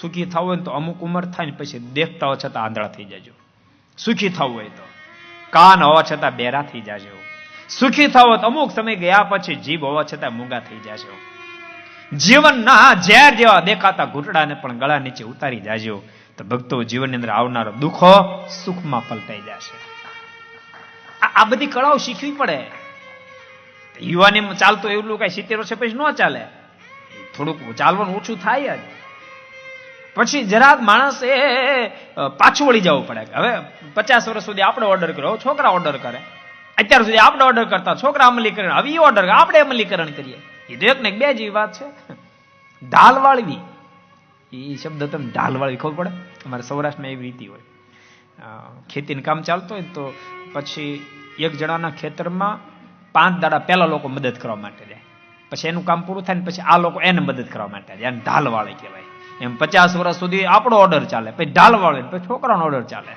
સુખી થવું હોય તો અમુક ઉંમર થાય ને પછી દેખતા હોય છતાં આંધળા થઈ જાજો. સુખી થવું હોય તો કાન હોવા છતાં બેરા થઈ જાજો. સુખી થવો તો અમુક સમય ગયા પછી જીભ હોવા છતાં મૂંગા થઈ જાજો. જીવનના ઝેર જેવા દેખાતા ઘૂંટડાને પણ ગળા નીચે ઉતારી જાજો. તો ભક્તો જીવનની અંદર આવનારો દુઃખો સુખમાં પલટાઈ જશે. આ બધી કળાઓ શીખવી પડે. યુવાની ચાલતો એવું કઈ 70 વર્ષે પછી ન ચાલે. થોડુંક ચાલવાનું ઓછું થાય જ. પછી જરાક માણસે પાછું વળી જવું પડે. હવે 50 વર્ષ સુધી આપણે ઓર્ડર કર્યો, છોકરા ઓર્ડર કરે. અત્યાર સુધી આપણે ઓર્ડર કરતા, છોકરા અમલીકરણ, હવે એ ઓર્ડર આપણે અમલીકરણ કરીએ. એ તો એક ને બે જેવી વાત છે. ઢાલ વાળવી, એ શબ્દ તમને ઢાલ વાળવી ખબર પડે. અમારે સૌરાષ્ટ્રમાં એવી રીતિ હોય. ખેતીનું કામ ચાલતું હોય તો પછી એક જણાના ખેતરમાં 5 દાડા પહેલા લોકો મદદ કરવા માટે જાય. પછી એનું કામ પૂરું થાય ને પછી આ લોકો એને મદદ કરવા માટે જાય. એને ઢાલ વાળી કહેવાય. એમ 50 વર્ષ સુધી આપણો ઓર્ડર ચાલે, પછી ઢાલ વાળે, પછી છોકરાનો ઓર્ડર ચાલે.